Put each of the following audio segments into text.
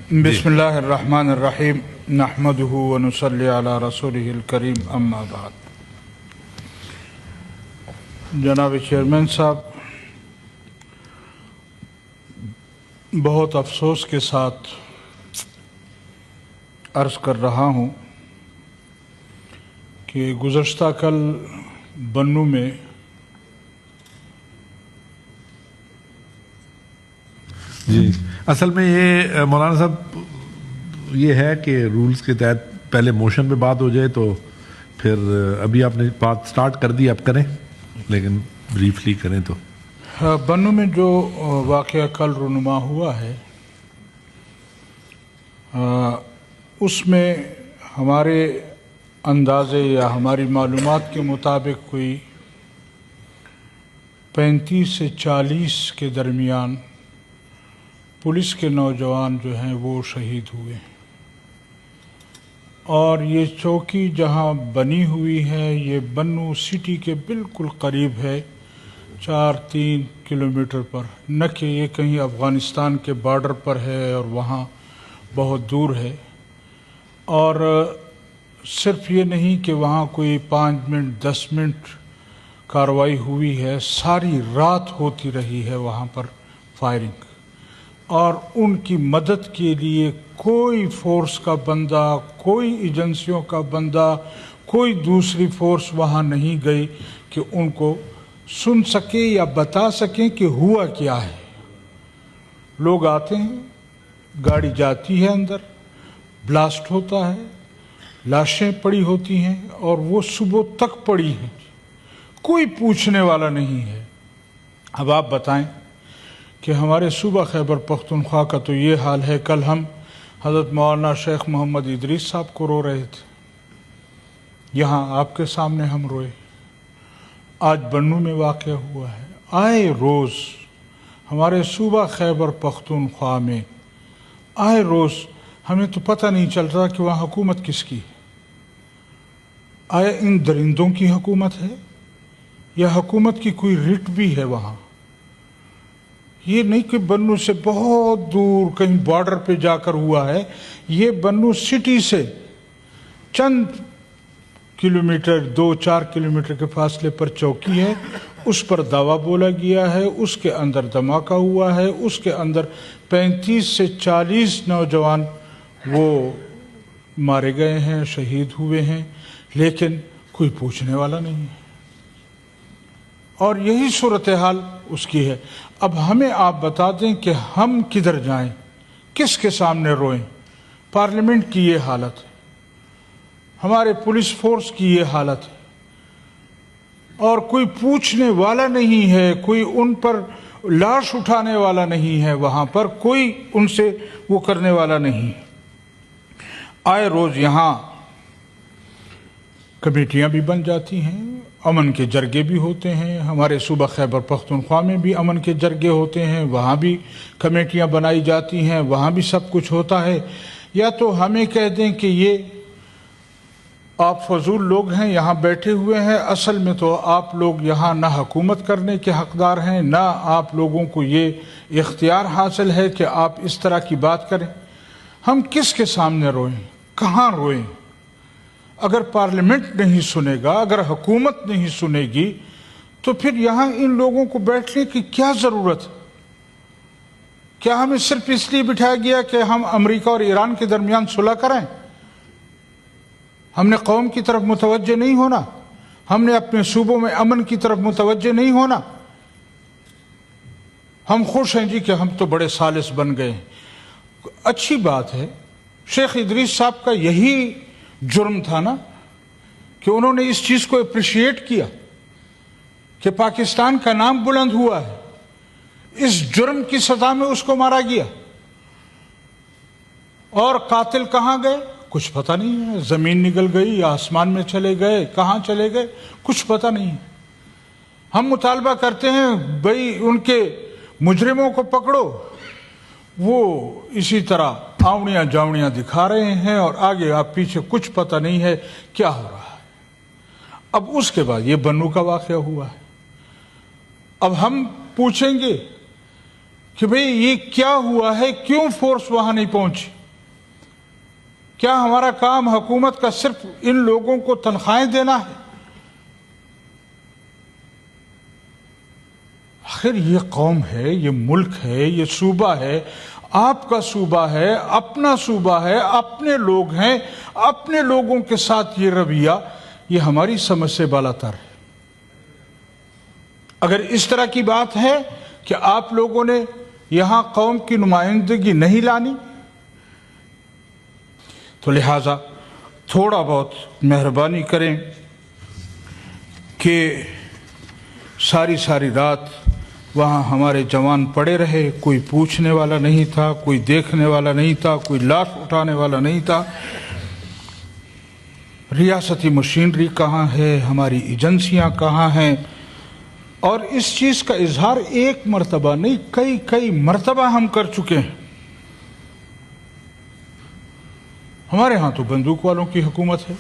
बिस्मिल्लाहिर रहमानिर रहीम नहमदुहु व नुसल्ली अला रसूलिहिल करीम अम्मा बाद। जनाब चेयरमैन साहब, बहुत अफसोस के साथ अर्ज़ कर रहा हूँ कि गुज़श्ता कल बन्नू में जी असल में ये मौलाना साहब ये है कि रूल्स के तहत पहले मोशन पे बात हो जाए, तो फिर अभी आपने बात स्टार्ट कर दी, आप करें लेकिन ब्रीफली करें तो। बन्नू में जो वाक़या कल रुनुमा हुआ है उसमें हमारे अंदाज़े या हमारी मालूमात के मुताबिक कोई 35 से 40 के दरमियान पुलिस के नौजवान जो हैं वो शहीद हुए। और ये चौकी जहाँ बनी हुई है ये बन्नू सिटी के बिल्कुल करीब है, 4-3 किलोमीटर पर, न कि ये कहीं अफ़गानिस्तान के बॉर्डर पर है और वहाँ बहुत दूर है। और सिर्फ ये नहीं कि वहाँ कोई 5 मिनट 10 मिनट कार्रवाई हुई है, सारी रात होती रही है वहाँ पर फायरिंग। और उनकी मदद के लिए कोई फोर्स का बंदा, कोई एजेंसियों का बंदा, कोई दूसरी फोर्स वहाँ नहीं गई कि उनको सुन सके या बता सकें कि हुआ क्या है। लोग आते हैं, गाड़ी जाती है अंदर, ब्लास्ट होता है, लाशें पड़ी होती हैं और वो सुबह तक पड़ी हैं, कोई पूछने वाला नहीं है। अब आप बताएं कि हमारे सूबा खैबर पख्तूनख्वा का तो ये हाल है। कल हम हज़रत मौलाना शेख मोहम्मद इदरीस साहब को रो रहे थे, यहाँ आपके सामने हम रोए। आज बन्नू में वाक़या हुआ है। आए रोज़ हमारे सूबा खैबर पख्तूनख्वा में आए रोज़ हमें तो पता नहीं चल रहा कि वहाँ हुकूमत किसकी है। आए इन दरिंदों की हुकूमत है या हुकूमत की कोई रिट भी है वहाँ। ये नहीं कि बन्नू से बहुत दूर कहीं बॉर्डर पे जाकर हुआ है, ये बन्नू सिटी से चंद किलोमीटर 2-4 किलोमीटर के फासले पर चौकी है, उस पर दावा बोला गया है, उसके अंदर धमाका हुआ है, उसके अंदर 35 से 40 नौजवान वो मारे गए हैं, शहीद हुए हैं, लेकिन कोई पूछने वाला नहीं है। और यही सूरत हाल उसकी है। अब हमें आप बता दें कि हम किधर जाएं, किसके सामने रोएं। पार्लियामेंट की ये हालत है, हमारे पुलिस फोर्स की ये हालत है और कोई पूछने वाला नहीं है, कोई उन पर लाश उठाने वाला नहीं है, वहाँ पर कोई उनसे वो करने वाला नहीं। आए रोज़ यहाँ कमेटियाँ भी बन जाती हैं, अमन के जरगे भी होते हैं। हमारे सूबा खैबर पख्तूनख्वा में भी अमन के जरगे होते हैं, वहाँ भी कमेटियाँ बनाई जाती हैं, वहाँ भी सब कुछ होता है। या तो हमें कह दें कि ये आप फजूल लोग हैं, यहाँ बैठे हुए हैं, असल में तो आप लोग यहाँ ना हुकूमत करने के हकदार हैं, ना आप लोगों को ये इख्तियार हासिल है कि आप इस तरह की बात करें। हम किसके सामने रोएं, कहाँ रोएं? अगर पार्लियामेंट नहीं सुनेगा, अगर हुकूमत नहीं सुनेगी, तो फिर यहाँ इन लोगों को बैठने की क्या ज़रूरत है? क्या हमें सिर्फ इसलिए बिठाया गया कि हम अमेरिका और ईरान के दरमियान सुलह करें? हमने कौम की तरफ मुतवज्जे नहीं होना? हमने अपने सूबों में अमन की तरफ मुतवज्जे नहीं होना? हम खुश हैं जी कि हम तो बड़े सालिस बन गए हैं। अच्छी बात है, शेख इदरीस साहब का यही जुर्म था ना कि उन्होंने इस चीज़ को अप्रिशिएट किया कि पाकिस्तान का नाम बुलंद हुआ है। इस जुर्म की सजा में उसको मारा गया। और कातिल कहाँ गए कुछ पता नहीं है, ज़मीन निकल गई या आसमान में चले गए, कहाँ चले गए कुछ पता नहीं है। हम मुतालबा करते हैं भाई उनके मुजरिमों को पकड़ो, वो इसी तरह आवड़ियाँ जावड़ियाँ दिखा रहे हैं और आगे आप पीछे कुछ पता नहीं है क्या हो रहा है। अब उसके बाद ये बन्नू का वाक़या हुआ है। अब हम पूछेंगे कि भाई ये क्या हुआ है, क्यों फोर्स वहाँ नहीं पहुँची? کیا ہمارا کام حکومت کا صرف ان لوگوں کو تنخواہیں دینا ہے؟ آخر یہ قوم ہے، یہ ملک ہے، یہ صوبہ ہے، آپ کا صوبہ ہے، اپنا صوبہ ہے، اپنے لوگ ہیں، اپنے لوگوں کے ساتھ یہ رویہ، یہ ہماری سمجھ سے بالاتر ہے۔ اگر اس طرح کی بات ہے کہ آپ لوگوں نے یہاں قوم کی نمائندگی نہیں لانی، تو لہٰذا تھوڑا بہت مہربانی کریں کہ ساری رات وہاں ہمارے جوان پڑے رہے، کوئی پوچھنے والا نہیں تھا، کوئی دیکھنے والا نہیں تھا، کوئی لاش اٹھانے والا نہیں تھا۔ ریاستی مشینری کہاں ہے، ہماری ایجنسیاں کہاں ہیں؟ اور اس چیز کا اظہار ایک مرتبہ نہیں، کئی مرتبہ ہم کر چکے ہیں۔ ہمارے ہاں تو بندوق والوں کی حکومت ہے،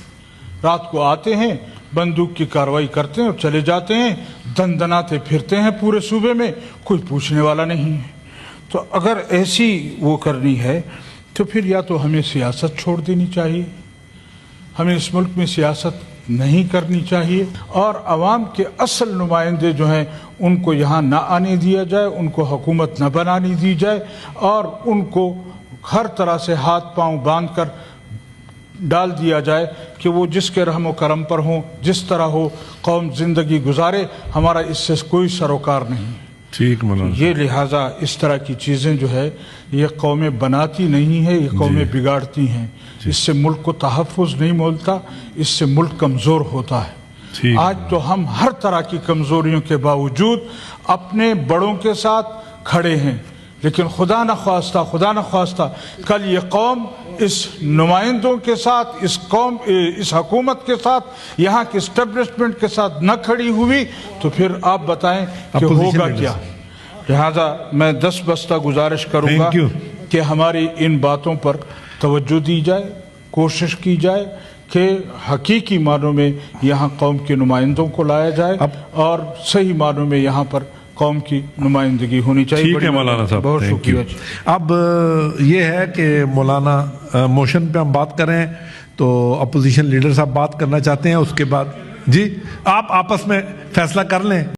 رات کو آتے ہیں، بندوق کی کارروائی کرتے ہیں اور چلے جاتے ہیں، دندناتے پھرتے ہیں پورے صوبے میں، کوئی پوچھنے والا نہیں ہے۔ تو اگر ایسی وہ کرنی ہے تو پھر یا تو ہمیں سیاست چھوڑ دینی چاہیے، ہمیں اس ملک میں سیاست نہیں کرنی چاہیے، اور عوام کے اصل نمائندے جو ہیں ان کو یہاں نہ آنے دیا جائے، ان کو حکومت نہ بنانی دی جائے، اور ان کو ہر طرح سے ہاتھ پاؤں باندھ کر ڈال دیا جائے کہ وہ جس کے رحم و کرم پر ہوں، جس طرح ہو قوم زندگی گزارے، ہمارا اس سے کوئی سروکار نہیں۔ ٹھیک مولانا، یہ لہٰذا اس طرح کی چیزیں جو ہے یہ قومیں بناتی نہیں ہیں، یہ قومیں بگاڑتی ہیں۔ اس سے ملک کو تحفظ نہیں ملتا، اس سے ملک کمزور ہوتا ہے۔ آج تو ہم ہر طرح کی کمزوریوں کے باوجود اپنے بڑوں کے ساتھ کھڑے ہیں، لیکن خدا نخواستہ کل یہ قوم اس نمائندوں کے ساتھ، اس حکومت کے ساتھ، یہاں کے اسٹیبلشمنٹ کے ساتھ نہ کھڑی ہوئی تو پھر آپ بتائیں کہ ہوگا کیا۔ لہذا میں دستبستہ گزارش کروں گا کہ ہماری ان باتوں پر توجہ دی جائے، کوشش کی جائے کہ حقیقی معنوں میں یہاں قوم کے نمائندوں کو لایا جائے اور صحیح معنوں میں یہاں پر قوم کی نمائندگی ہونی چاہیے۔ ٹھیک ہے مولانا صاحب، بہت شکریہ۔ اب یہ ہے کہ مولانا موشن پہ ہم بات کریں تو اپوزیشن لیڈر صاحب بات کرنا چاہتے ہیں، اس کے بعد جی آپ آپس میں فیصلہ کر لیں۔